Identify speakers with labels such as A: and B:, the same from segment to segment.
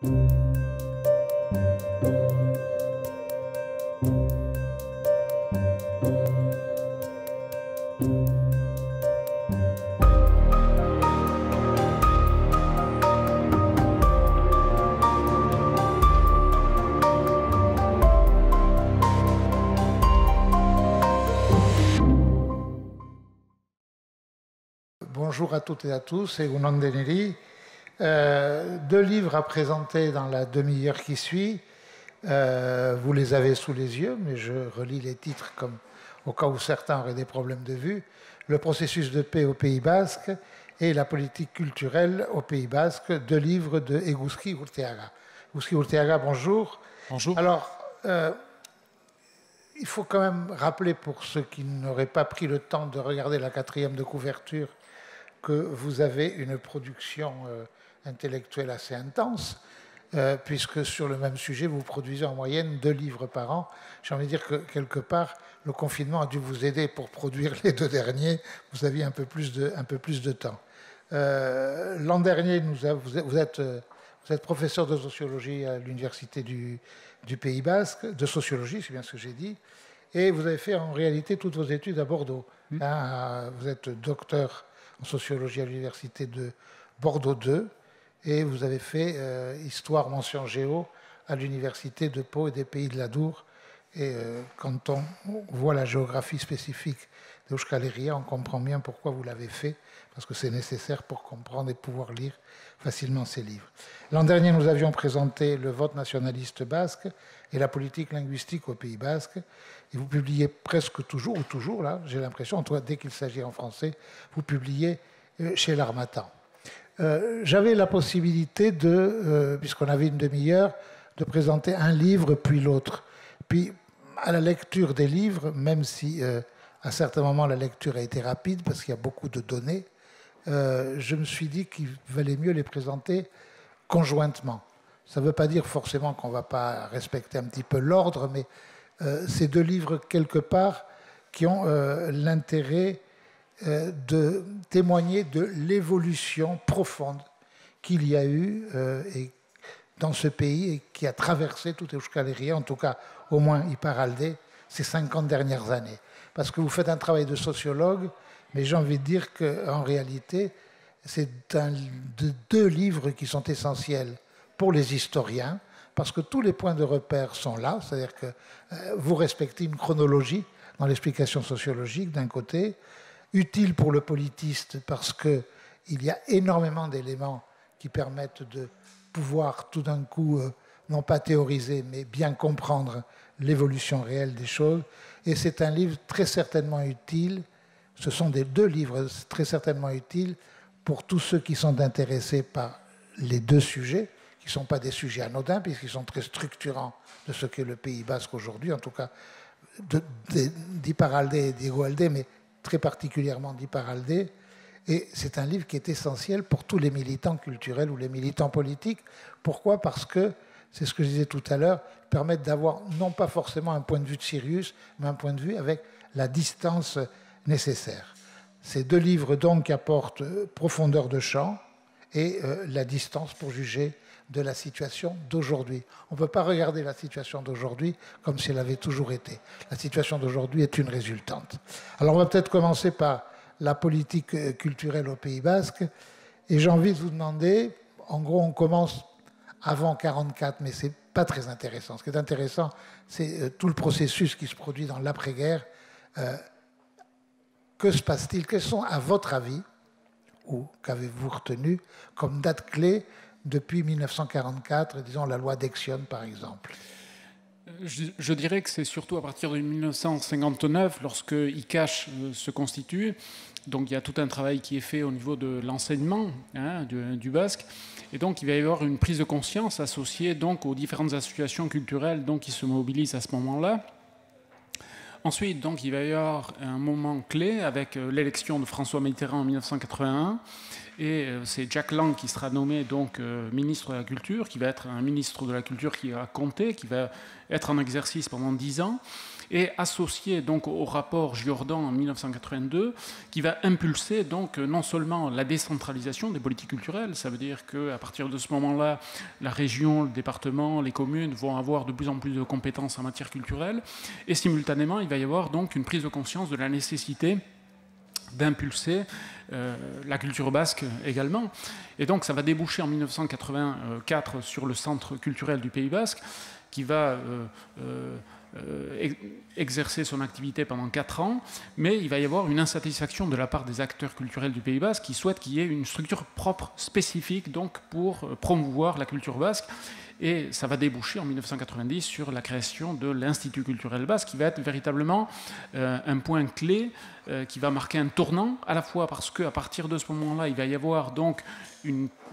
A: Bonjour à toutes et à tous, c'est Unan Deneri. Deux livres à présenter dans la demi-heure qui suit. Vous les avez sous les yeux, mais je relis les titres comme au cas où certains auraient des problèmes de vue. Le processus de paix au Pays Basque et la politique culturelle au Pays Basque, deux livres de Eguzki Urteaga. Eguzki Urteaga, bonjour.
B: Bonjour.
A: Alors, il faut quand même rappeler pour ceux qui n'auraient pas pris le temps de regarder la quatrième de couverture que vous avez une production intellectuelle assez intense, puisque sur le même sujet, vous produisez en moyenne 2 livres par an. J'ai envie de dire que quelque part, le confinement a dû vous aider pour produire les 2 derniers. Vous aviez un peu plus de temps. L'an dernier, vous êtes professeur de sociologie à l'Université du Pays Basque, de sociologie, c'est bien ce que j'ai dit, et vous avez fait en réalité toutes vos études à Bordeaux. Vous êtes docteur en sociologie à l'université de Bordeaux 2, et vous avez fait histoire mention géo à l'université de Pau et des Pays de l'Adour. Et quand on voit la géographie spécifique d'Euskal Herria, on comprend bien pourquoi vous l'avez fait, parce que c'est nécessaire pour comprendre et pouvoir lire facilement ces livres. L'an dernier, nous avions présenté le vote nationaliste basque et la politique linguistique au Pays basque. Et vous publiez presque toujours, ou toujours là, j'ai l'impression, en tout cas dès qu'il s'agit en français, vous publiez chez l'Harmattan. J'avais la possibilité puisqu'on avait une demi-heure, de présenter un livre puis l'autre. Puis, à la lecture des livres, même si à certains moments la lecture a été rapide, parce qu'il y a beaucoup de données, je me suis dit qu'il valait mieux les présenter conjointement. Ça ne veut pas dire forcément qu'on ne va pas respecter un petit peu l'ordre, mais ces 2 livres, quelque part, qui ont l'intérêt de témoigner de l'évolution profonde qu'il y a eu dans ce pays et qui a traversé toute Euskal Herria, en tout cas au moins Iparralde, ces 50 dernières années. Parce que vous faites un travail de sociologue, mais j'ai envie de dire qu'en réalité, c'est de 2 livres qui sont essentiels pour les historiens, parce que tous les points de repère sont là, c'est-à-dire que vous respectez une chronologie dans l'explication sociologique d'un côté, utile pour le politiste parce qu'il y a énormément d'éléments qui permettent de pouvoir tout d'un coup, non pas théoriser, mais bien comprendre l'évolution réelle des choses. Et c'est un livre très certainement utile, ce sont des 2 livres très certainement utiles pour tous ceux qui sont intéressés par les 2 sujets, qui ne sont pas des sujets anodins, puisqu'ils sont très structurants de ce qu'est le Pays basque aujourd'hui, en tout cas d'Iparralde et d'Hegoalde, mais très particulièrement d'Iparralde. Et c'est un livre qui est essentiel pour tous les militants culturels ou les militants politiques. Pourquoi ? Parce que, c'est ce que je disais tout à l'heure, permettent d'avoir non pas forcément un point de vue de Sirius, mais un point de vue avec la distance nécessaire. Ces 2 livres donc qui apportent profondeur de champ et la distance pour juger de la situation d'aujourd'hui. On ne peut pas regarder la situation d'aujourd'hui comme si elle avait toujours été. La situation d'aujourd'hui est une résultante. Alors on va peut-être commencer par la politique culturelle au Pays basque. Et j'ai envie de vous demander, en gros on commence avant 1944, mais ce n'est pas très intéressant. Ce qui est intéressant, c'est tout le processus qui se produit dans l'après-guerre. Que se passe-t-il? Quels sont, à votre avis, ou qu'avez-vous retenu comme date clé depuis 1944, disons la loi d'Aix-Sion par exemple?
B: Je dirais que c'est surtout à partir de 1959, lorsque ICACH se constitue. Donc il y a tout un travail qui est fait au niveau de l'enseignement du basque. Et donc il va y avoir une prise de conscience associée donc, aux différentes associations culturelles donc, qui se mobilisent à ce moment-là. Ensuite, donc, il va y avoir un moment clé avec l'élection de François Mitterrand en 1981. Et c'est Jack Lang qui sera nommé donc ministre de la Culture, qui va être un ministre de la Culture qui va compter, qui va être en exercice pendant 10 ans, et associé donc au rapport Giordan en 1982, qui va impulser donc non seulement la décentralisation des politiques culturelles, ça veut dire qu'à partir de ce moment-là, la région, le département, les communes vont avoir de plus en plus de compétences en matière culturelle, et simultanément, il va y avoir donc une prise de conscience de la nécessité d'impulser la culture basque également. Et donc ça va déboucher en 1984 sur le Centre culturel du Pays basque, qui va exercer son activité pendant 4 ans, mais il va y avoir une insatisfaction de la part des acteurs culturels du Pays basque qui souhaitent qu'il y ait une structure propre, spécifique, donc pour promouvoir la culture basque. Et ça va déboucher en 1990 sur la création de l'Institut culturel basque, qui va être véritablement un point clé, qui va marquer un tournant, à la fois parce qu'à partir de ce moment-là, il va y avoir donc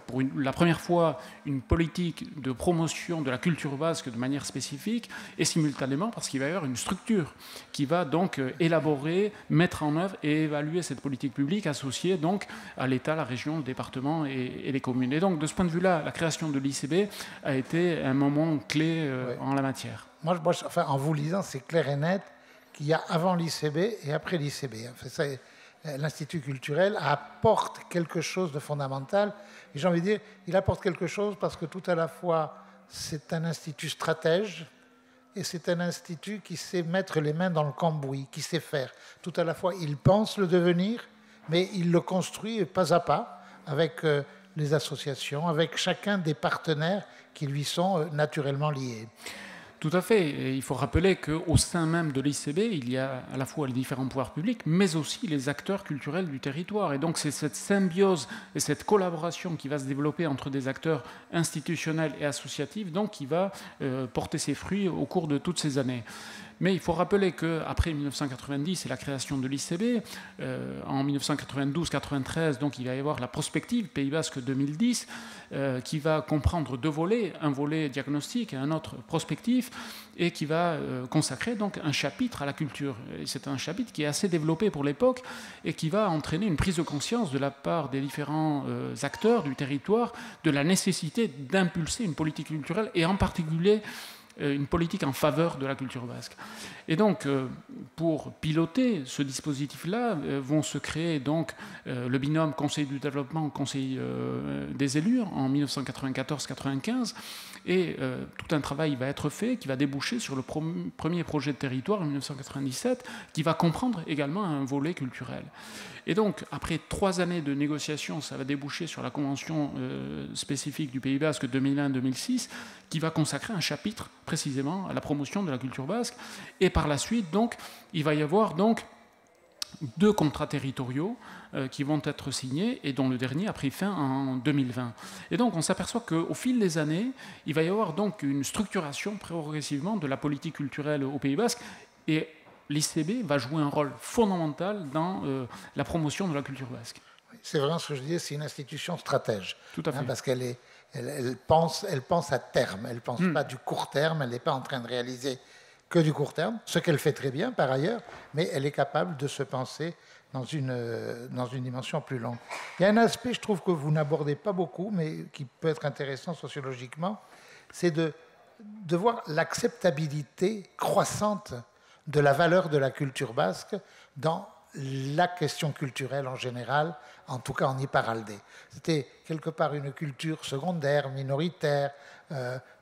B: pour la première fois une politique de promotion de la culture basque de manière spécifique, et simultanément parce qu'il va y avoir une structure qui va donc élaborer, mettre en œuvre et évaluer cette politique publique associée donc à l'État, la région, le département et les communes. Et donc de ce point de vue-là, la création de l'ICB a été un moment clé en la matière.
A: Moi, enfin, en vous lisant, c'est clair et net qu'il y a avant l'ICB et après l'ICB. Enfin, l'Institut culturel apporte quelque chose de fondamental. Et j'ai envie de dire, il apporte quelque chose parce que tout à la fois, c'est un institut stratège et c'est un institut qui sait mettre les mains dans le cambouis, qui sait faire. Tout à la fois, il pense le devenir, mais il le construit pas à pas avec les associations, avec chacun des partenaires qui lui sont naturellement liés.
B: Tout à fait. Et il faut rappeler qu'au sein même de l'ICB, il y a à la fois les différents pouvoirs publics, mais aussi les acteurs culturels du territoire. Et donc c'est cette symbiose et cette collaboration qui va se développer entre des acteurs institutionnels et associatifs, donc qui va porter ses fruits au cours de toutes ces années. Mais il faut rappeler qu'après 1990 et la création de l'ICB, en 1992-93, donc il va y avoir la prospective Pays basque 2010, qui va comprendre 2 volets, un volet diagnostique et un autre prospectif, et qui va consacrer donc un chapitre à la culture. Et c'est un chapitre qui est assez développé pour l'époque et qui va entraîner une prise de conscience de la part des différents acteurs du territoire de la nécessité d'impulser une politique culturelle et en particulier une politique en faveur de la culture basque. Et donc, pour piloter ce dispositif-là, vont se créer donc le binôme Conseil du développement, Conseil des élus en 1994-95, et tout un travail va être fait qui va déboucher sur le premier projet de territoire en 1997, qui va comprendre également un volet culturel. Et donc, après 3 années de négociations, ça va déboucher sur la Convention spécifique du Pays basque 2001-2006, qui va consacrer un chapitre précisément à la promotion de la culture basque. Et par la suite, donc, il va y avoir donc 2 contrats territoriaux qui vont être signés et dont le dernier a pris fin en 2020. Et donc, on s'aperçoit qu'au fil des années, il va y avoir donc une structuration progressivement de la politique culturelle au Pays basque. Et l'ICB va jouer un rôle fondamental dans la promotion de la culture basque.
A: C'est vraiment ce que je disais, c'est une institution stratège.
B: Tout à fait.
A: Parce qu'elle pense à terme, elle ne pense pas du court terme, elle n'est pas en train de réaliser que du court terme, ce qu'elle fait très bien par ailleurs, mais elle est capable de se penser dans une dimension plus longue. Il y a un aspect, je trouve, que vous n'abordez pas beaucoup, mais qui peut être intéressant sociologiquement, c'est de voir l'acceptabilité croissante de la valeur de la culture basque dans la question culturelle en général, en tout cas en Iparraldé. C'était quelque part une culture secondaire, minoritaire,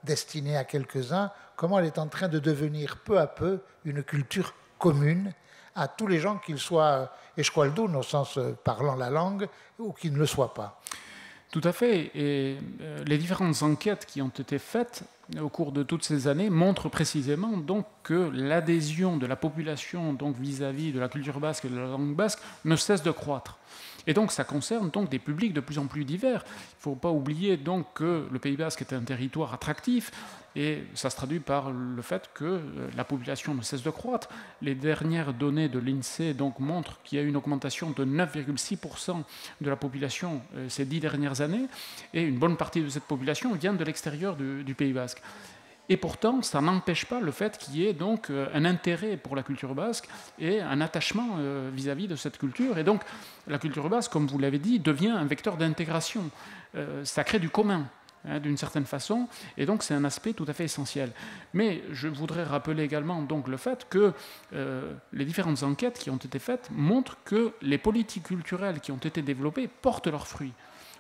A: destinée à quelques-uns. Comment elle est en train de devenir peu à peu une culture commune à tous les gens, qu'ils soient Eshkwaldun au sens parlant la langue, ou qu'ils ne le soient pas.
B: Tout à fait. Et les différentes enquêtes qui ont été faites au cours de toutes ces années montrent précisément donc que l'adhésion de la population donc vis-à-vis de la culture basque et de la langue basque ne cesse de croître. Et donc ça concerne donc des publics de plus en plus divers. Il ne faut pas oublier donc que le Pays basque est un territoire attractif et ça se traduit par le fait que la population ne cesse de croître. Les dernières données de l'INSEE donc montrent qu'il y a eu une augmentation de 9,6% de la population ces 10 dernières années et une bonne partie de cette population vient de l'extérieur du Pays basque. Et pourtant, ça n'empêche pas le fait qu'il y ait donc un intérêt pour la culture basque et un attachement vis-à-vis de cette culture. Et donc, la culture basque, comme vous l'avez dit, devient un vecteur d'intégration. Ça crée du commun, hein, d'une certaine façon, et donc c'est un aspect tout à fait essentiel. Mais je voudrais rappeler également donc le fait que les différentes enquêtes qui ont été faites montrent que les politiques culturelles qui ont été développées portent leurs fruits.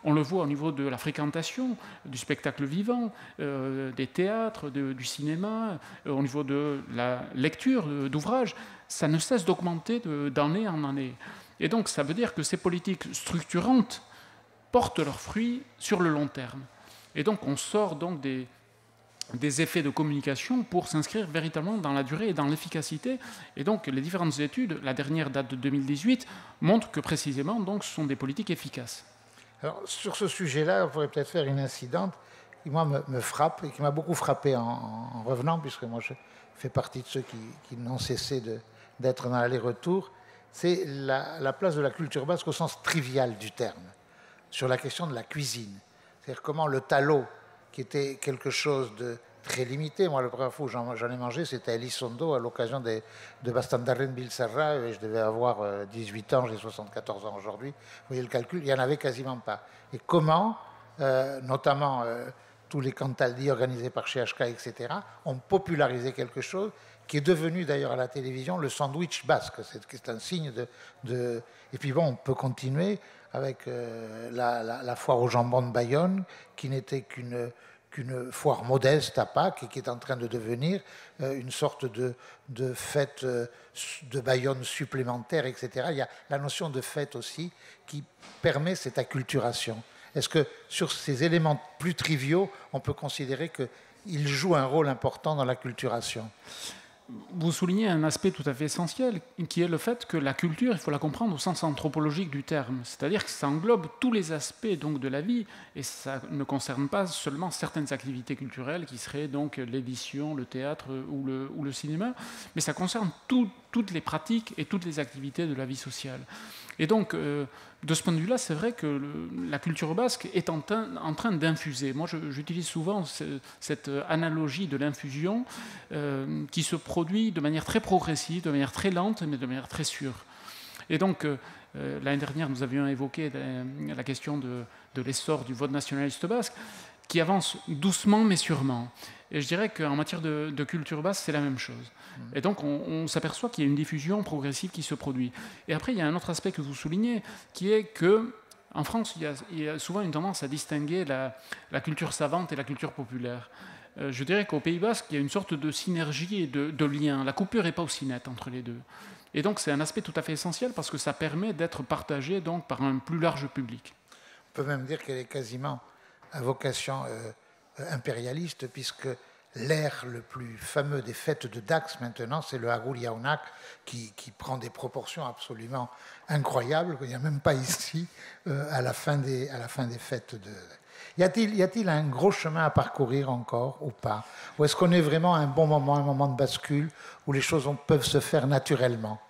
B: On le voit au niveau de la fréquentation, du spectacle vivant, des théâtres, du cinéma, au niveau de la lecture d'ouvrages. Ça ne cesse d'augmenter d'année en année. Et donc ça veut dire que ces politiques structurantes portent leurs fruits sur le long terme. Et donc on sort donc des effets de communication pour s'inscrire véritablement dans la durée et dans l'efficacité. Et donc les différentes études, la dernière date de 2018, montrent que précisément donc, ce sont des politiques efficaces.
A: Alors, sur ce sujet-là, on pourrait peut-être faire une incidente qui, moi, me frappe et qui m'a beaucoup frappé en revenant, puisque moi, je fais partie de ceux qui n'ont cessé d'être dans l'aller-retour. C'est la place de la culture basque au sens trivial du terme, sur la question de la cuisine. C'est-à-dire comment le talo, qui était quelque chose de très limité, moi, le premier fois où j'en ai mangé, c'était à Elizondo, à l'occasion de Bastandarren Bilserra, et je devais avoir 18 ans, j'ai 74 ans aujourd'hui. Vous voyez le calcul, il n'y en avait quasiment pas. Et comment, notamment tous les Cantaldi organisés par CHK, etc., ont popularisé quelque chose qui est devenu d'ailleurs à la télévision le sandwich basque. C'est un signe de... Et puis bon, on peut continuer avec la foire au jambon de Bayonne, qui n'était qu'une foire modeste à Pâques et qui est en train de devenir une sorte de fête de Bayonne supplémentaire, etc. Il y a la notion de fête aussi qui permet cette acculturation. Est-ce que sur ces éléments plus triviaux, on peut considérer qu'ils jouent un rôle important dans l'acculturation ?
B: Vous soulignez un aspect tout à fait essentiel, qui est le fait que la culture, il faut la comprendre au sens anthropologique du terme. C'est-à-dire que ça englobe tous les aspects donc, de la vie, et ça ne concerne pas seulement certaines activités culturelles, qui seraient donc l'édition, le théâtre ou le cinéma, mais ça concerne toutes les pratiques et toutes les activités de la vie sociale. Et donc, de ce point de vue-là, c'est vrai que la culture basque est en train d'infuser. Moi, j'utilise souvent cette analogie de l'infusion qui se produit de manière très progressive, de manière très lente, mais de manière très sûre. Et donc, l'année dernière, nous avions évoqué la question de l'essor du vote nationaliste basque, qui avance doucement mais sûrement. Et je dirais qu'en matière de culture basque, c'est la même chose. Et donc, on s'aperçoit qu'il y a une diffusion progressive qui se produit. Et après, il y a un autre aspect que vous soulignez, qui est qu'en France, il y a souvent une tendance à distinguer la culture savante et la culture populaire. Je dirais qu'au Pays basque, il y a une sorte de synergie et de lien. La coupure n'est pas aussi nette entre les deux. Et donc, c'est un aspect tout à fait essentiel parce que ça permet d'être partagé donc, par un plus large public.
A: On peut même dire qu'elle est quasiment à vocation impérialiste, puisque l'air le plus fameux des fêtes de Dax maintenant, c'est le Harul Yaunak, qui prend des proportions absolument incroyables, qu'il n'y a même pas ici à la fin des fêtes de... Y a-t-il un gros chemin à parcourir encore ou pas? Ou est-ce qu'on est vraiment à un bon moment, un moment de bascule, où les choses peuvent se faire naturellement?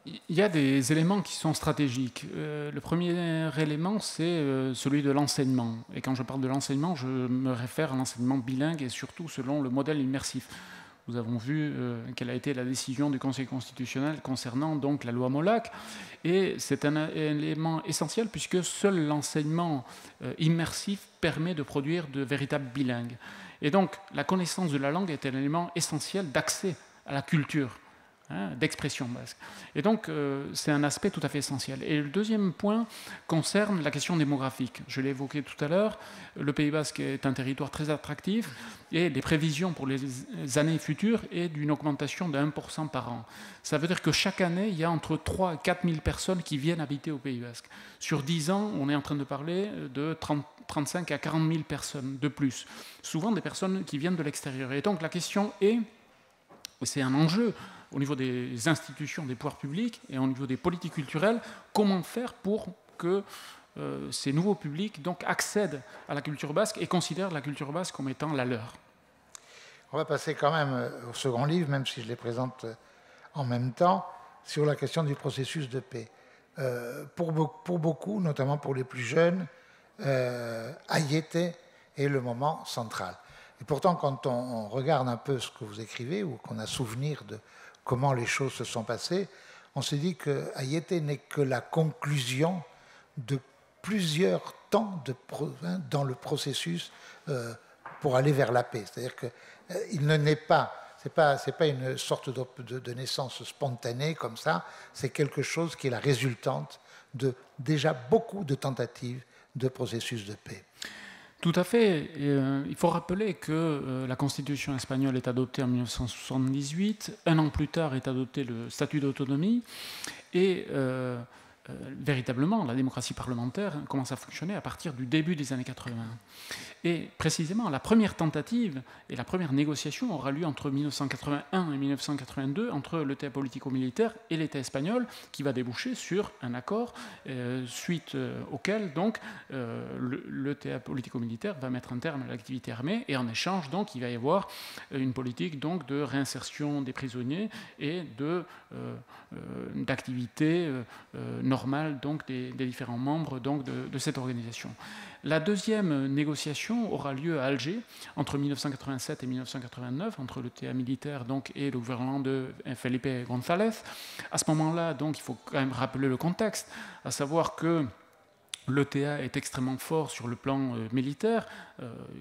B: Il y a des éléments qui sont stratégiques. Le premier élément, c'est celui de l'enseignement. Et quand je parle de l'enseignement, je me réfère à l'enseignement bilingue et surtout selon le modèle immersif. Nous avons vu quelle a été la décision du Conseil constitutionnel concernant donc la loi Molac. Et c'est un élément essentiel puisque seul l'enseignement immersif permet de produire de véritables bilingues. Et donc, la connaissance de la langue est un élément essentiel d'accès à la culture, d'expression basque. Et donc, c'est un aspect tout à fait essentiel. Et le deuxième point concerne la question démographique. Je l'ai évoqué tout à l'heure, le Pays basque est un territoire très attractif et les prévisions pour les années futures est d'une augmentation de 1% par an. Ça veut dire que chaque année, il y a entre 3 et 4 000 personnes qui viennent habiter au Pays basque. Sur 10 ans, on est en train de parler de 35 à 40 000 personnes de plus. Souvent des personnes qui viennent de l'extérieur. Et donc, la question est, c'est un enjeu, au niveau des institutions, des pouvoirs publics et au niveau des politiques culturelles, comment faire pour que ces nouveaux publics donc, accèdent à la culture basque et considèrent la culture basque comme étant la leur.
A: On va passer quand même au second livre, même si je les présente en même temps, sur la question du processus de paix. Pour beaucoup, notamment pour les plus jeunes, Ayete est le moment central. Et pourtant, quand on regarde un peu ce que vous écrivez, ou qu'on a souvenir de comment les choses se sont passées, on se dit que Ayete n'est que la conclusion de plusieurs temps dans le processus pour aller vers la paix. C'est-à-dire qu'il ne naît pas, c'est pas une sorte de naissance spontanée comme ça, c'est quelque chose qui est la résultante de déjà beaucoup de tentatives de processus de paix.
B: Tout à fait. Il faut rappeler que la Constitution espagnole est adoptée en 1978. Un an plus tard est adopté le statut d'autonomie. Et véritablement, la démocratie parlementaire commence à fonctionner à partir du début des années 80. Et précisément, la première tentative et la première négociation aura lieu entre 1981 et 1982 entre l'ETA politico-militaire et l'État espagnol, qui va déboucher sur un accord suite auquel donc l'ETA politico-militaire va mettre un terme à l'activité armée, et en échange donc il va y avoir une politique donc de réinsertion des prisonniers et d'activité normale donc des différents membres donc de cette organisation. La deuxième négociation aura lieu à Alger entre 1987 et 1989 entre l'ETA militaire donc et le gouvernement de Felipe González. À ce moment-là, donc, il faut quand même rappeler le contexte, à savoir que l'ETA est extrêmement fort sur le plan militaire.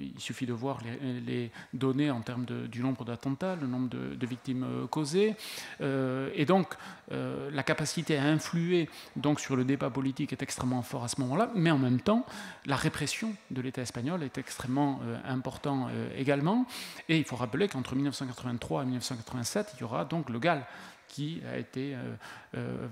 B: Il suffit de voir les données en termes du nombre d'attentats, le nombre de victimes causées. Et donc, la capacité à influer donc, sur le débat politique est extrêmement fort à ce moment-là. Mais en même temps, la répression de l'État espagnol est extrêmement importante également. Et il faut rappeler qu'entre 1983 et 1987, il y aura donc le GAL, qui a été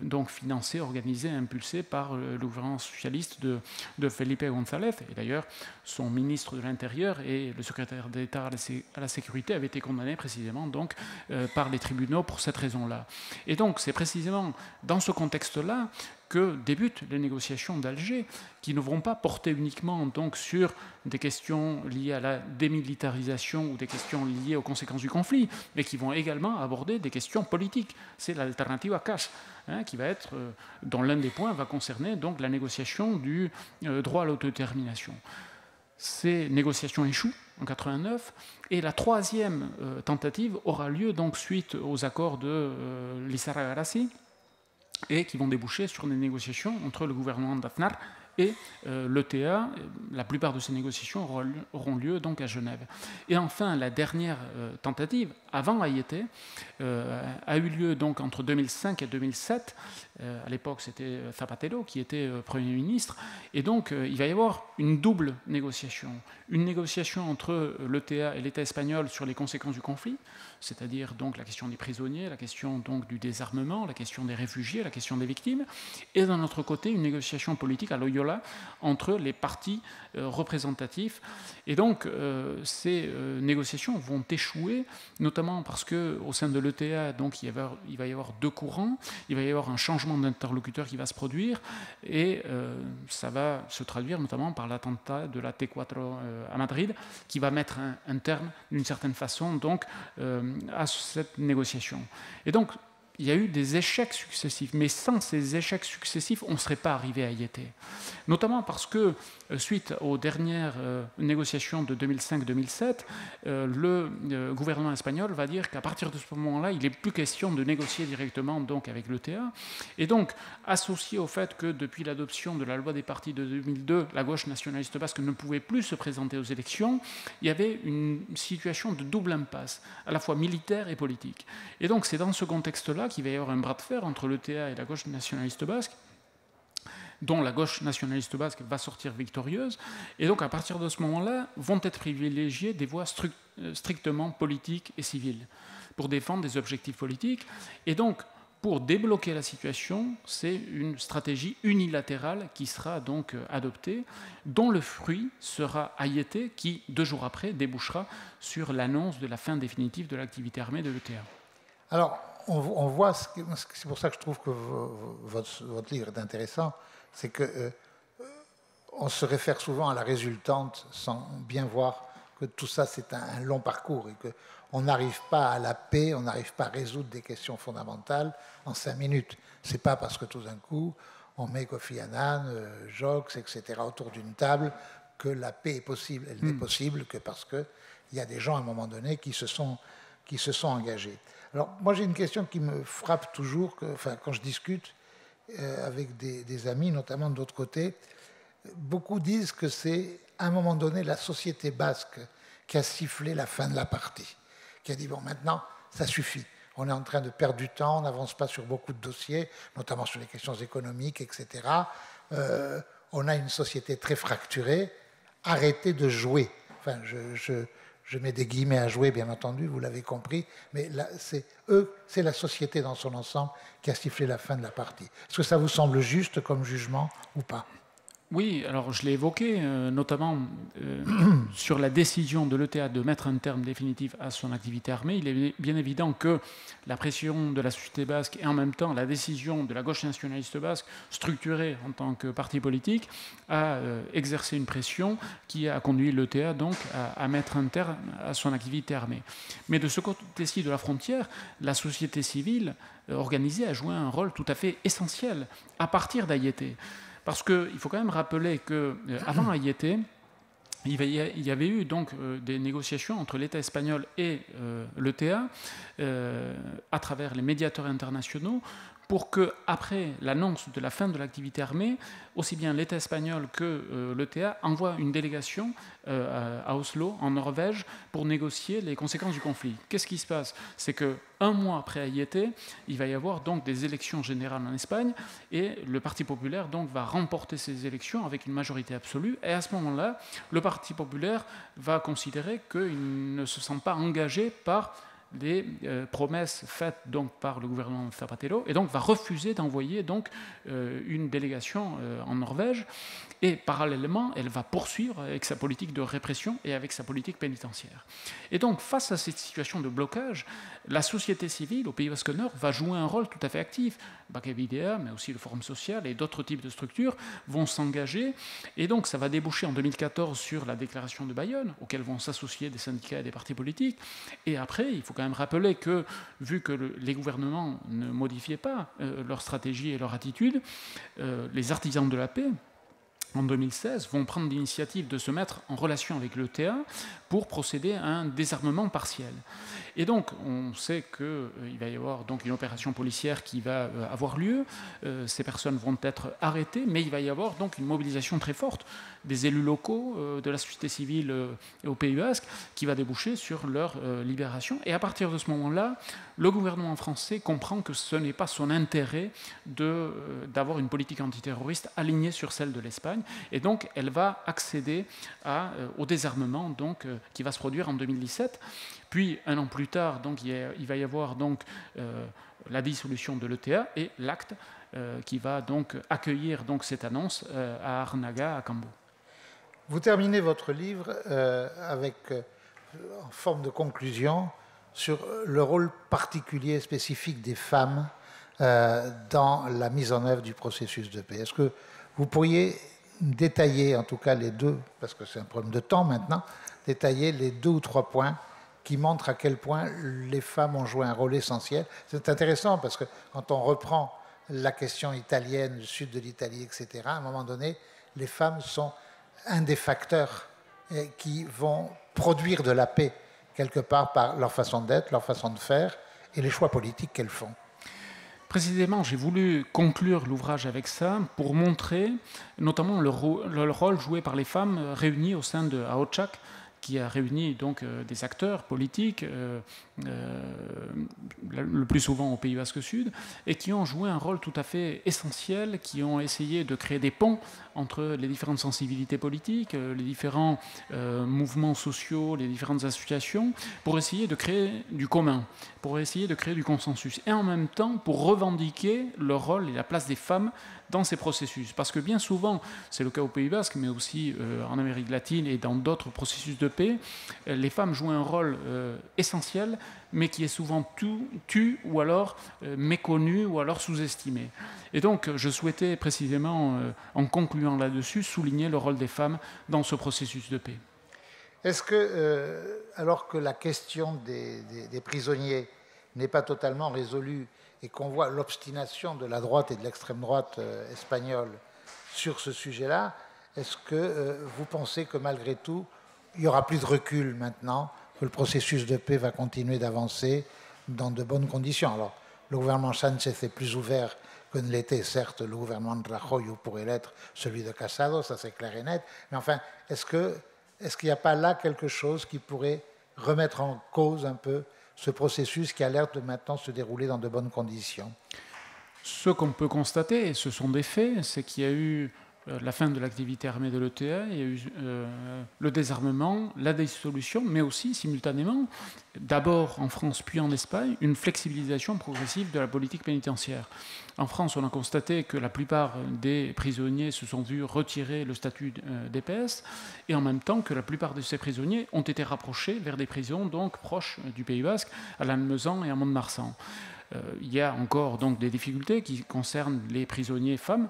B: donc financé, organisé, impulsé par le gouvernement socialiste de Felipe González. Et d'ailleurs, son ministre de l'Intérieur et le secrétaire d'État à la sécurité avaient été condamnés précisément donc, par les tribunaux pour cette raison-là. Et donc, c'est précisément dans ce contexte-là que débutent les négociations d'Alger, qui ne vont pas porter uniquement donc, sur des questions liées à la démilitarisation ou des questions liées aux conséquences du conflit, mais qui vont également aborder des questions politiques. C'est l'alternative à Cash, qui va être, dont l'un des points va concerner donc, la négociation du droit à l'autodétermination. Ces négociations échouent en 1989, et la troisième tentative aura lieu donc, suite aux accords de Lizarra-Garassi, et qui vont déboucher sur des négociations entre le gouvernement d'Aznar et l'ETA. La plupart de ces négociations auront lieu donc à Genève. Et enfin, la dernière tentative, avant Ayete, a eu lieu donc entre 2005 et 2007. À l'époque, c'était Zapatero qui était Premier ministre. Et donc, il va y avoir une double négociation. Une négociation entre l'ETA et l'État espagnol sur les conséquences du conflit, c'est-à-dire donc la question des prisonniers, la question donc du désarmement, la question des réfugiés, la question des victimes, et d'un autre côté une négociation politique à Loyola entre les partis représentatifs. Et donc ces négociations vont échouer, notamment parce qu'au sein de l'ETA, donc il va y avoir deux courants, il va y avoir un changement d'interlocuteur qui va se produire, et ça va se traduire notamment par l'attentat de la T4 à Madrid, qui va mettre un terme d'une certaine façon donc à cette négociation. Et donc, il y a eu des échecs successifs, mais sans ces échecs successifs, on ne serait pas arrivé à Ayete. Notamment parce que, suite aux dernières négociations de 2005-2007, le gouvernement espagnol va dire qu'à partir de ce moment-là, il n'est plus question de négocier directement donc, avec l'ETA. Et donc, associé au fait que depuis l'adoption de la loi des partis de 2002, la gauche nationaliste basque ne pouvait plus se présenter aux élections, il y avait une situation de double impasse, à la fois militaire et politique. Et donc, c'est dans ce contexte-là qu'il va y avoir un bras de fer entre l'ETA et la gauche nationaliste basque, dont la gauche nationaliste basque va sortir victorieuse. Et donc, à partir de ce moment-là, vont être privilégiées des voies strictement politiques et civiles pour défendre des objectifs politiques. Et donc, pour débloquer la situation, c'est une stratégie unilatérale qui sera donc adoptée, dont le fruit sera Ayete, qui, 2 jours après, débouchera sur l'annonce de la fin définitive de l'activité armée de l'ETA.
A: Alors, on voit, c'est pour ça que je trouve que votre livre est intéressant, c'est que on se réfère souvent à la résultante sans bien voir que tout ça c'est un long parcours et qu'on n'arrive pas à la paix, on n'arrive pas à résoudre des questions fondamentales en 5 minutes. C'est pas parce que tout d'un coup on met Kofi Annan, Jox, etc. autour d'une table que la paix est possible. Elle n'est possible que parce qu'il y a des gens, à un moment donné, qui se sont engagés. Alors, moi, j'ai une question qui me frappe toujours, quand je discute avec des amis, notamment de l'autre côté. Beaucoup disent que c'est, à un moment donné, la société basque qui a sifflé la fin de la partie, qui a dit, bon, maintenant, ça suffit. On est en train de perdre du temps, on n'avance pas sur beaucoup de dossiers, notamment sur les questions économiques, etc. On a une société très fracturée. Arrêtez de jouer. Enfin, je mets des guillemets à jouer, bien entendu, vous l'avez compris, mais c'est la société dans son ensemble qui a sifflé la fin de la partie. Est-ce que ça vous semble juste comme jugement ou pas ?
B: Oui, alors je l'ai évoqué, notamment sur la décision de l'ETA de mettre un terme définitif à son activité armée. Il est bien évident que la pression de la société basque et en même temps la décision de la gauche nationaliste basque, structurée en tant que parti politique, a exercé une pression qui a conduit l'ETA donc à mettre un terme à son activité armée. Mais de ce côté-ci de la frontière, la société civile organisée a joué un rôle tout à fait essentiel à partir d'Ayete. Parce qu'il faut quand même rappeler qu'avant Ayete, il y avait eu donc des négociations entre l'État espagnol et l'ETA à travers les médiateurs internationaux pour que, après l'annonce de la fin de l'activité armée, aussi bien l'État espagnol que l'ETA envoient une délégation à Oslo, en Norvège, pour négocier les conséquences du conflit. Qu'est-ce qui se passe? C'est qu'un mois après Ayete, il va y avoir donc des élections générales en Espagne, et le Parti populaire donc va remporter ces élections avec une majorité absolue, et à ce moment-là, le Parti populaire va considérer qu'il ne se sent pas engagé par les promesses faites donc par le gouvernement Zapatero, et donc va refuser d'envoyer donc une délégation en Norvège, et parallèlement elle va poursuivre avec sa politique de répression et avec sa politique pénitentiaire. Et donc face à cette situation de blocage, la société civile au Pays Basque Nord va jouer un rôle tout à fait actif. Bakavidea, mais aussi le Forum social et d'autres types de structures vont s'engager, et donc ça va déboucher en 2014 sur la déclaration de Bayonne, auquel vont s'associer des syndicats et des partis politiques. Et après, il faut quand même rappeler que, vu que les gouvernements ne modifiaient pas leur stratégie et leur attitude, les artisans de la paix, en 2016, vont prendre l'initiative de se mettre en relation avec l'ETA pour procéder à un désarmement partiel. Et donc, on sait qu'il va y avoir donc une opération policière qui va avoir lieu. Ces personnes vont être arrêtées, mais il va y avoir donc une mobilisation très forte des élus locaux, de la société civile au Pays Basque, qui va déboucher sur leur libération. Et à partir de ce moment-là, le gouvernement français comprend que ce n'est pas son intérêt d'avoir une politique antiterroriste alignée sur celle de l'Espagne. Et donc, elle va accéder au désarmement donc, qui va se produire en 2017. Puis, un an plus tard, donc, il va y avoir donc, la dissolution de l'ETA et l'acte qui va donc accueillir donc, cette annonce à Arnaga, à Cambo.
A: Vous terminez votre livre en forme de conclusion sur le rôle particulier, spécifique des femmes dans la mise en œuvre du processus de paix. Est-ce que vous pourriez détailler, en tout cas les deux, parce que c'est un problème de temps maintenant, détailler les 2 ou 3 points qui montrent à quel point les femmes ont joué un rôle essentiel. C'est intéressant parce que quand on reprend la question italienne, le sud de l'Italie, etc., à un moment donné, les femmes sont un des facteurs qui vont produire de la paix, quelque part, par leur façon d'être, leur façon de faire et les choix politiques qu'elles font.
B: Précisément, j'ai voulu conclure l'ouvrage avec ça pour montrer notamment le rôle joué par les femmes réunies au sein de AOCHAC, qui a réuni donc des acteurs politiques, le plus souvent au Pays Basque Sud, et qui ont joué un rôle tout à fait essentiel, qui ont essayé de créer des ponts entre les différentes sensibilités politiques, les différents mouvements sociaux, les différentes associations, pour essayer de créer du commun, pour essayer de créer du consensus, et en même temps pour revendiquer le rôle et la place des femmes dans ces processus. Parce que bien souvent, c'est le cas au Pays Basque, mais aussi en Amérique latine et dans d'autres processus de paix, les femmes jouent un rôle essentiel, mais qui est souvent tu ou alors méconnu ou alors sous-estimé. Et donc, je souhaitais précisément, en concluant là-dessus, souligner le rôle des femmes dans ce processus de paix.
A: Est-ce que, alors que la question des prisonniers n'est pas totalement résolue et qu'on voit l'obstination de la droite et de l'extrême droite espagnole sur ce sujet-là, est-ce que vous pensez que malgré tout, il n'y aura plus de recul maintenant, que le processus de paix va continuer d'avancer dans de bonnes conditions? Alors, le gouvernement Sánchez est plus ouvert que ne l'était, certes, le gouvernement de Rajoy, ou pourrait l'être celui de Casado, ça c'est clair et net. Mais enfin, est-ce qu'il n'y a pas là quelque chose qui pourrait remettre en cause un peu ce processus qui a l'air de maintenant se dérouler dans de bonnes conditions?
B: Ce qu'on peut constater, et ce sont des faits, c'est qu'il y a eu la fin de l'activité armée de l'ETA, il y a eu le désarmement, la dissolution, mais aussi simultanément, d'abord en France puis en Espagne, une flexibilisation progressive de la politique pénitentiaire. En France, on a constaté que la plupart des prisonniers se sont vus retirer le statut d'EPS, et en même temps que la plupart de ces prisonniers ont été rapprochés vers des prisons donc proches du Pays Basque, à Lannemezan et à Mont-de-Marsan. Il y a encore donc des difficultés qui concernent les prisonniers femmes,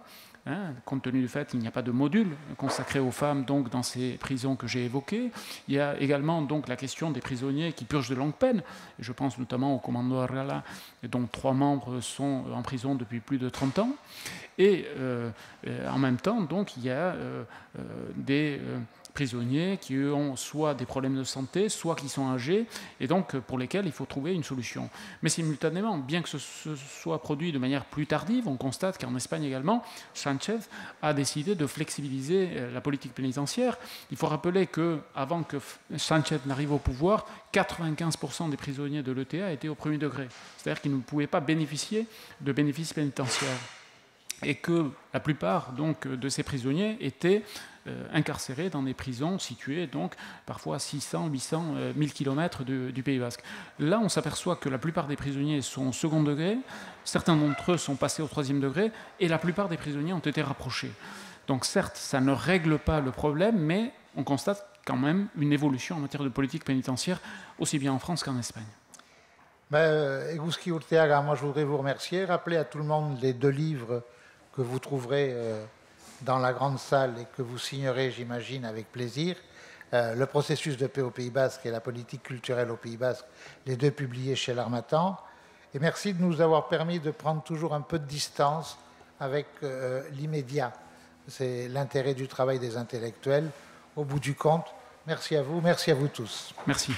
B: compte tenu du fait qu'il n'y a pas de module consacré aux femmes donc, dans ces prisons que j'ai évoquées. Il y a également donc, la question des prisonniers qui purgent de longue peine. Je pense notamment au commando Argala, dont 3 membres sont en prison depuis plus de 30 ans. Et en même temps, donc, il y a des prisonniers qui ont soit des problèmes de santé, soit qui sont âgés, et donc pour lesquels il faut trouver une solution. Mais simultanément, bien que ce soit produit de manière plus tardive, on constate qu'en Espagne également, Sánchez a décidé de flexibiliser la politique pénitentiaire. Il faut rappeler qu'avant que Sánchez n'arrive au pouvoir, 95% des prisonniers de l'ETA étaient au premier degré. C'est-à-dire qu'ils ne pouvaient pas bénéficier de bénéfices pénitentiaires. Et que la plupart donc, de ces prisonniers étaient incarcérés dans des prisons situées donc, parfois à 600, 800, 1000 km du Pays Basque. Là, on s'aperçoit que la plupart des prisonniers sont au second degré, certains d'entre eux sont passés au troisième degré, et la plupart des prisonniers ont été rapprochés. Donc certes, ça ne règle pas le problème, mais on constate quand même une évolution en matière de politique pénitentiaire, aussi bien en France qu'en Espagne.
A: Eguzki Urteaga, moi je voudrais vous remercier, rappeler à tout le monde les 2 livres que vous trouverez dans la grande salle et que vous signerez, j'imagine, avec plaisir. Le processus de paix au Pays Basque et la politique culturelle au Pays Basque, les 2 publiés chez l'Harmattan. Et merci de nous avoir permis de prendre toujours un peu de distance avec l'immédiat. C'est l'intérêt du travail des intellectuels. Au bout du compte, merci à vous tous.
B: Merci.